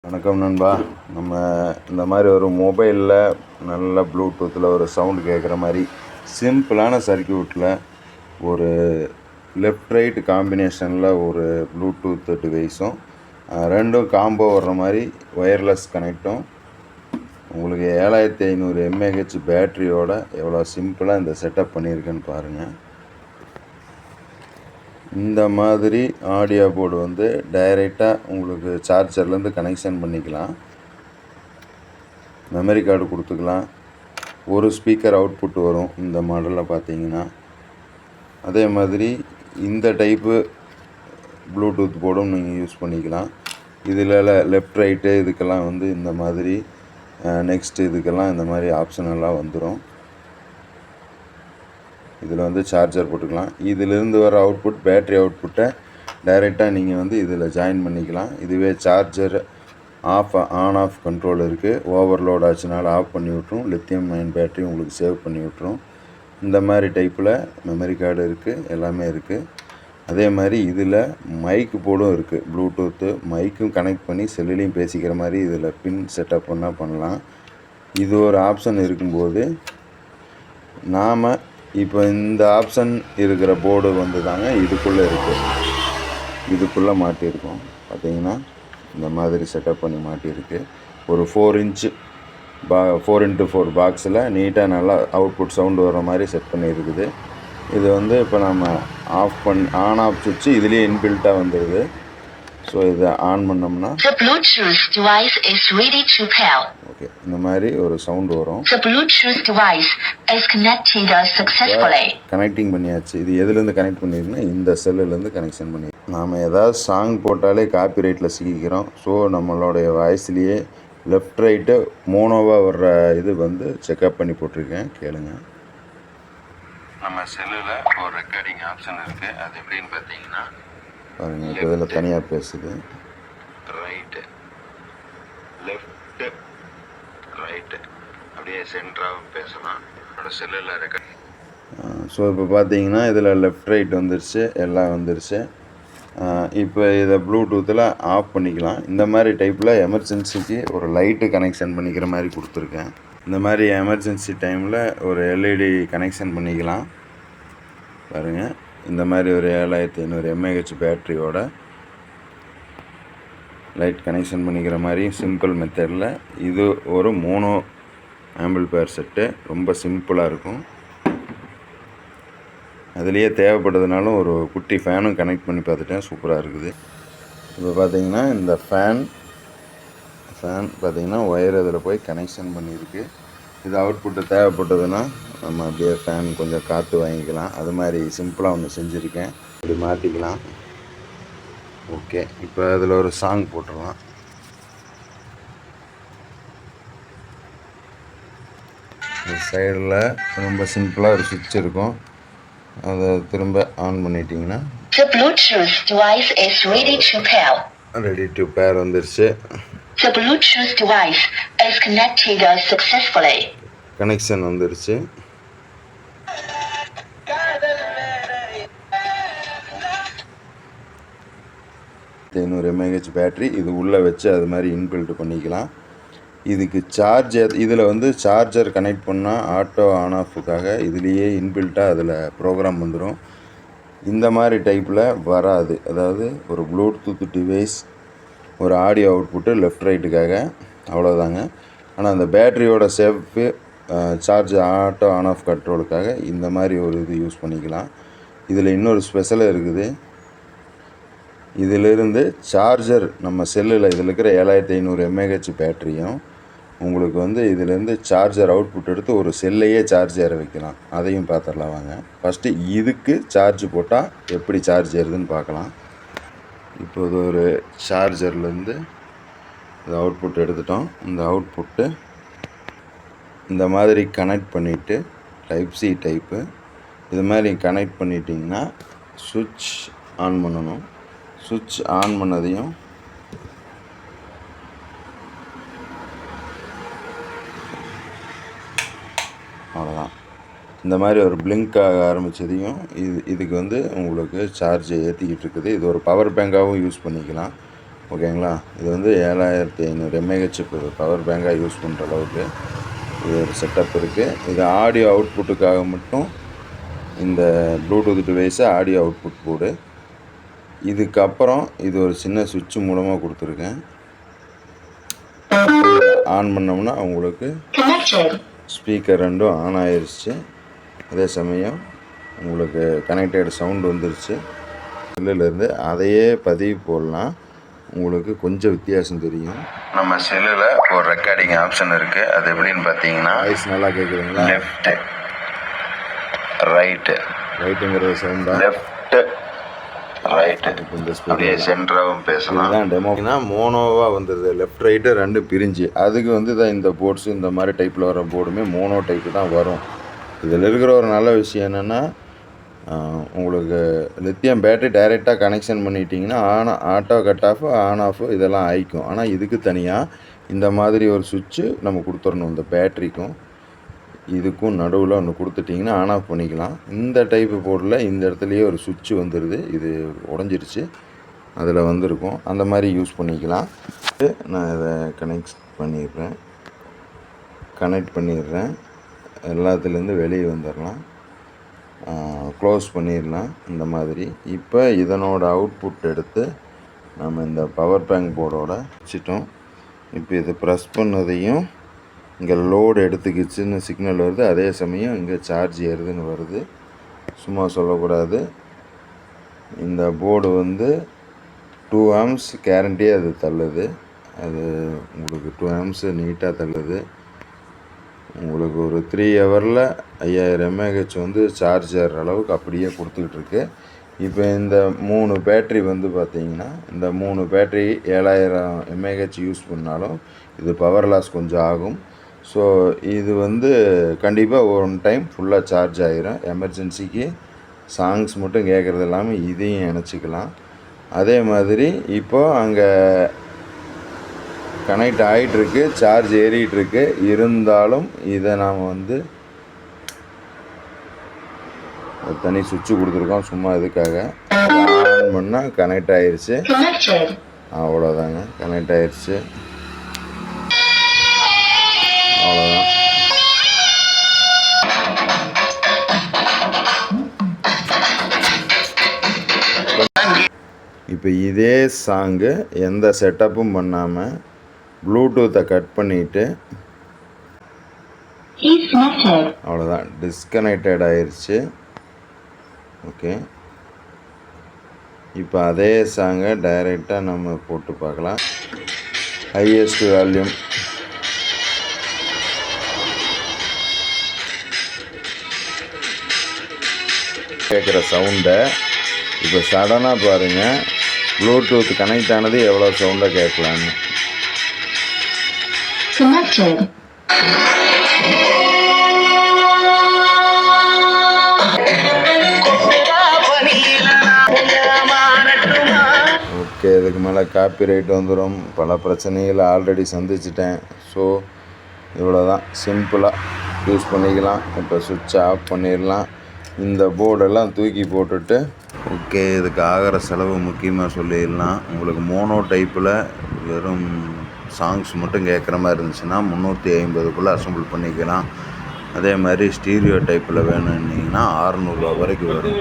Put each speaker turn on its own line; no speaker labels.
வணக்கம் நண்பா. நம்ம இந்த மாதிரி ஒரு மொபைலில் நல்ல ப்ளூடூத்தில் ஒரு சவுண்டு கேட்குற மாதிரி சிம்பிளான சர்க்யூட்டில் ஒரு லெஃப்ட் ரைட் காம்பினேஷனில் ஒரு ப்ளூடூத் டிவைஸும் ரெண்டும் காம்போ வர்ற மாதிரி ஒயர்லெஸ் கனெக்டும் உங்களுக்கு 7500 mAh பேட்ரியோட எவ்வளோ சிம்பிளாக இந்த செட்டப் பண்ணியிருக்குன்னு பாருங்கள். இந்த மாதிரி ஆடியோ போர்டு வந்து டைரெக்டாக உங்களுக்கு சார்ஜர்லேருந்து கனெக்ஷன் பண்ணிக்கலாம். மெமரி கார்டு கொடுத்துக்கலாம். ஒரு ஸ்பீக்கர் அவுட்புட் வரும் இந்த மாடலில் பார்த்தீங்கன்னா. அதே மாதிரி இந்த டைப்பு ப்ளூடூத் போர்டும் நீங்கள் யூஸ் பண்ணிக்கலாம். இதில் லெஃப்ட் ரைட்டு இதுக்கெல்லாம் வந்து இந்த மாதிரி நெக்ஸ்ட்டு இதுக்கெல்லாம் இந்த மாதிரி ஆப்ஷனெல்லாம் வந்துடும். இதில் வந்து சார்ஜர் போட்டுக்கலாம். இதிலிருந்து வர அவுட்புட் பேட்ரி அவுட்புட்டை டைரெக்டாக நீங்கள் வந்து இதில் ஜாயின் பண்ணிக்கலாம். இதுவே சார்ஜர் ஆன் ஆஃப் கண்ட்ரோல் இருக்குது. ஓவர்லோட் ஆச்சுனால ஆஃப் பண்ணி விட்ரும். லித்தியம் அயன் பேட்ரி உங்களுக்கு சேவ் பண்ணி விட்ரும். இந்த மாதிரி டைப்பில் மெமரி கார்டு இருக்குது, எல்லாமே இருக்குது. அதே மாதிரி இதில் மைக்கு போர்டும் இருக்குது. ப்ளூடூத்து மைக்கும் கனெக்ட் பண்ணி செல்லுலேயும் பேசிக்கிற மாதிரி இதில் பின் செட்டப் பண்ணலாம். இது ஒரு ஆப்ஷன் இருக்கும்போது நாம் இப்போ இந்த ஆப்ஷன் இருக்கிற போர்டு வந்து தாங்க இதுக்குள்ளே இருக்குது. இதுக்குள்ளே மாட்டியிருக்கோம் பார்த்தீங்கன்னா. இந்த மாதிரி செட்டப் பண்ணி மாட்டியிருக்கு. ஒரு 4 இன்ச்சு 4x4 பாக்ஸில் நீட்டாக நல்லா அவுட்புட் சவுண்டு வர மாதிரி செட் பண்ணியிருக்குது. இது வந்து இப்போ நம்ம ஆன் ஆஃப் சுவிட்சு இதுலேயே இன்பில்ட்டாக வந்துடுது. ஸோ இதை ஆன் பண்ணோம்னா ஓகே இந்த மாதிரி ஒரு சவுண்டு வரும். கனெக்டிங் பண்ணியாச்சு. இது எதுலேருந்து கனெக்ட் பண்ணியிருக்குன்னா இந்த செல்லுலேருந்து கனெக்ஷன் பண்ணி நாம் ஏதாவது சாங் போட்டாலே காப்பி ரைட்டில் சிக்கிக்கிறோம். ஸோ நம்மளுடைய வாய்ஸ்லேயே லெஃப்ட் ரைட்டு மோனோவாக வர்ற இது வந்து செக்அப் பண்ணி போட்டிருக்கேன், கேளுங்க. நம்ம செல்லில் ஒரு ரெக்கார்டிங் ஆப்ஷன் இருக்குது. அது எப்படின்னு பார்த்தீங்கன்னா பாருங்கள். இப்போ இதில் தனியாக பேசுது. ரைட்டு லெஃப்ட்டு ரைட்டு அப்படியே சென்டராக பேசலாம். என்னோட செல்லில் ரெக்கார்ட். ஸோ இப்போ பார்த்தீங்கன்னா இதில் லெஃப்ட் ரைட் வந்துருச்சு, எல்லாம் வந்துருச்சு. இப்போ இதை ப்ளூடூத்தில் ஆஃப் பண்ணிக்கலாம். இந்த மாதிரி டைப்பில் எமர்ஜென்சிக்கு ஒரு லைட்டு கனெக்ஷன் பண்ணிக்கிற மாதிரி கொடுத்துருக்கேன். இந்த மாதிரி எமர்ஜென்சி டைமில் ஒரு எல்இடி கனெக்ஷன் பண்ணிக்கலாம். பாருங்கள். இந்த மாதிரி ஒரு 7500 mAh பேட்ரியோட லைட் கனெக்ஷன் பண்ணிக்கிற மாதிரி சிம்பிள் மெத்தடில். இது ஒரு மோனோ ஆம்பிள்ஃபையர் செட்டு. ரொம்ப சிம்பிளாக இருக்கும். அதுலேயே தேவைப்படுறதுனாலும் ஒரு குட்டி ஃபேனும் கனெக்ட் பண்ணி பார்த்துட்டேன், சூப்பராக இருக்குது. இப்போ பார்த்தீங்கன்னா இந்த ஃபேன் பார்த்தீங்கன்னா ஒயர் அதில் போய் கனெக்ஷன் பண்ணியிருக்கு. இது அவுட்புட்டு தேவைப்பட்டதுன்னா நம்ம அப்படியே ஃபேன் கொஞ்சம் காற்று வாங்கிக்கலாம். அது மாதிரி சிம்பிளாக ஒன்று செஞ்சுருக்கேன். இப்படி மாட்டிக்கலாம். ஓகே இப்போ அதில் ஒரு சாங் போட்டுடலாம். சைடில் ரொம்ப சிம்பிளாக ஒரு சுவிட்ச் இருக்கும். அதை திரும்ப ஆன் பண்ணிட்டீங்கன்னா ரெடி டு பேர் வந்துருச்சு.
The Bluetooth device is connected successfully.
Connection வந்துருச்சு. mAh பேட்ரி இது உள்ளே வச்சு அது மாதிரி இன்பில்ட் பண்ணிக்கலாம். இதுக்கு இதில் வந்து சார்ஜர் கனெக்ட் பண்ணால் ஆட்டோ ஆன் ஆஃபுக்காக இதுலேயே இன்பில்ட்டாக அதில் ப்ரோக்ராம் வந்துடும். இந்த மாதிரி டைப்பில் வராது. அதாவது ஒரு ப்ளூடூத் டிவைஸ் ஒரு ஆடியோ அவுட்புட்டு லெஃப்ட் ரைட்டுக்காக, அவ்வளோதாங்க. ஆனால் அந்த பேட்ரியோட சேஃப்க்கு சார்ஜ் ஆட்டோ ஆன் ஆஃப் கண்ட்ரோலுக்காக இந்த மாதிரி ஒரு இது யூஸ் பண்ணிக்கலாம். இதில் இன்னொரு ஸ்பெஷலாக இருக்குது. இதிலிருந்து சார்ஜர் நம்ம செல்லில் இதில் இருக்கிற 7500 mAh பேட்டரியும் உங்களுக்கு வந்து இதிலேருந்து சார்ஜர் அவுட்புட் எடுத்து ஒரு செல்லையே சார்ஜ் ஏற வைக்கலாம். அதையும் பார்த்துடலாம் வாங்க. ஃபஸ்ட்டு இதுக்கு சார்ஜ் போட்டால் எப்படி சார்ஜ் ஏறுதுன்னு பார்க்கலாம். இப்போது ஒரு சார்ஜர்லேருந்து இது அவுட்புட் எடுத்துட்டோம். இந்த அவுட்புட்டு இந்த மாதிரி கனெக்ட் பண்ணிவிட்டு டைப் சி டைப்பு இது மாதிரி கனெக்ட் பண்ணிட்டிங்கன்னா சுவிட்ச் ஆன் பண்ணணும். சுவிட்ச் ஆன் பண்ணதையும் அவ்வளோதான். இந்த மாதிரி ஒரு பிளிங்க் ஆக ஆரம்பித்ததையும் இதுக்கு வந்து உங்களுக்கு சார்ஜை ஏற்றிக்கிட்டு இருக்குது. இது ஒரு பவர் பேங்காகவும் யூஸ் பண்ணிக்கலாம். ஓகேங்களா. இது வந்து 7500 mAh பவர் பேங்காக யூஸ் பண்ணுற அளவுக்கு இது ஒரு செட்டப் இருக்குது. இது ஆடியோ அவுட்புட்டுக்காக மட்டும் இந்த ப்ளூடூத் டிவைஸை ஆடியோ அவுட்புட் போர்டு. இதுக்கப்புறம் இது ஒரு சின்ன சுவிட்ச் மூலமாக கொடுத்துருக்கேன். ஆன் பண்ணோம்னா உங்களுக்கு ஸ்பீக்கர் ரெண்டும் ஆன் ஆயிடுச்சு. அதே சமயம் உங்களுக்கு கனெக்டட் சவுண்டு வந்துருச்சு. செல்லுலேருந்து அதையே பதிவு போடலாம். உங்களுக்கு கொஞ்சம் வித்தியாசம் தெரியும். நம்ம செல்லில் ஒரு ரெக்கார்டிங் ஆப்ஷன் இருக்குது. அது எப்படின்னு பார்த்தீங்கன்னா வாய்ஸ் நல்லா கேட்குதுங்களா. லெஃப்ட்டு ரைட்டுங்கிற சவுண்ட் தான். லெஃப்ட்டு ரைட்டு இந்த ஸ்பீக்கர் சென்டராகவும் பேசலாம். இதுதான் டெமோனா மோனோவாக வந்துடுது. லெஃப்ட் ரைட்டு ரெண்டு பிரிஞ்சு. அதுக்கு வந்து தான் இந்த போர்ட்ஸு இந்த மாதிரி டைப்பில் வர போர்டுமே மோனோ டைப்பு தான் வரும். இதில் இருக்கிற ஒரு நல்ல விஷயம் என்னென்னா உங்களுக்கு லித்தியம் பேட்டரி டைரெக்டாக கனெக்ஷன் பண்ணிட்டீங்கன்னா auto cut off on off இதெல்லாம் ஆயிக்கும். ஆனால் இதுக்கு தனியாக இந்த மாதிரி ஒரு சுவிட்சு நம்ம கொடுத்துடணும். இந்த பேட்டரிக்கும் இதுக்கும் நடுவில் ஒன்று கொடுத்துட்டிங்கன்னா ஆன் ஆஃப் பண்ணிக்கலாம். இந்த டைப்பு போர்டில் இந்த இடத்துலையே ஒரு சுவிட்சு வந்துடுது. இது உடஞ்சிருச்சு, அதில் வந்திருக்கும். அந்த மாதிரி யூஸ் பண்ணிக்கலாம். நான் இதை கனெக்ட் பண்ணிடுறேன். எல்லாத்துலேருந்து வெளியே வந்துடலாம், க்ளோஸ் பண்ணிடலாம் இந்த மாதிரி. இப்போ இதனோட அவுட்புட் எடுத்து நம்ம இந்த பவர் பேங்க் போர்டோட வச்சிட்டோம். இப்போ இது ப்ரெஸ் பண்ணதையும் இங்கே லோடு எடுத்துக்கிச்சுன்னு சிக்னல் வருது. அதே சமயம் இங்கே சார்ஜ் ஏறுதுன்னு வருது. சும்மா சொல்லக்கூடாது. இந்த போர்டு வந்து 2 amps கேரண்டியே அது தள்ளுது. அது உங்களுக்கு 2 amps நீட்டாக தள்ளுது. உங்களுக்கு ஒரு 3 ஹவரில் 5000 mAh வந்து சார்ஜ் ஏறுற அளவுக்கு அப்படியே கொடுத்துக்கிட்டு. இப்போ இந்த 3 பேட்ரி வந்து பார்த்திங்கன்னா இந்த 3 பேட்ரி 7000 mAh யூஸ் பண்ணாலும் இது பவர் லாஸ் கொஞ்சம் ஆகும். ஸோ இது வந்து கண்டிப்பாக ஒன் டைம் ஃபுல்லாக சார்ஜ் ஆகிரும். எமர்ஜென்சிக்கு சாங்ஸ் மட்டும் கேட்குறது இல்லாமல் இதையும் இணைச்சிக்கலாம். அதே மாதிரி இப்போது அங்கே கனெக்ட் ஆகிட்டுருக்கு, சார்ஜ் ஏறிட்டுருக்கு. இருந்தாலும் இதை நாம் வந்து தனி சுவிட்சு கொடுத்துருக்கோம் சும்மா இதுக்காக. ஆன் பண்ணால் கனெக்ட் ஆகிருச்சு. அவ்வளோதாங்க, கனெக்ட் ஆகிருச்சு. அவ்வளோதான். இப்போ இதே சாங்கு எந்த செட்டப்பும் பண்ணாமல் ப்ளூடூத்தை கட் பண்ணிவிட்டு அவ்வளோதான், டிஸ்கனெக்டட் ஆயிடுச்சு. ஓகே, இப்போ அதே சாங்கை டைரெக்டாக நம்ம போட்டு பார்க்கலாம். ஹையஸ்ட் வால்யூம் கேட்குற சவுண்டை இப்போ சடனாக பாருங்கள், ப்ளூடூத் கனெக்ட் ஆனது எவ்வளோ சவுண்டை கேட்கலான்னு. ஓகே, இதுக்கு மேலே காப்பிரைட் வந்துடும். பல பிரச்சனைகளை ஆல்ரெடி சந்திச்சிட்டேன். ஸோ இவ்வளோ தான், சிம்பிளாக யூஸ் பண்ணிக்கலாம். இப்போ சுவிட்சை ஆஃப் பண்ணிடலாம். இந்த போர்டெல்லாம் தூக்கி போட்டுட்டு ஓகே, இதுக்கு ஆகிற செலவு முக்கியமாக சொல்லிடலாம். உங்களுக்கு மோனோ டைப்பில் வெறும் சாங்ஸ் மட்டும் கேட்குற மாதிரி இருந்துச்சுன்னா 350க்குள்ளே அசம்பிள் பண்ணிக்கலாம். அதே மாதிரி ஸ்டீரியோ டைப்பில் வேணும்னிங்கன்னா 600 ரூபா வரைக்கும் வரும்.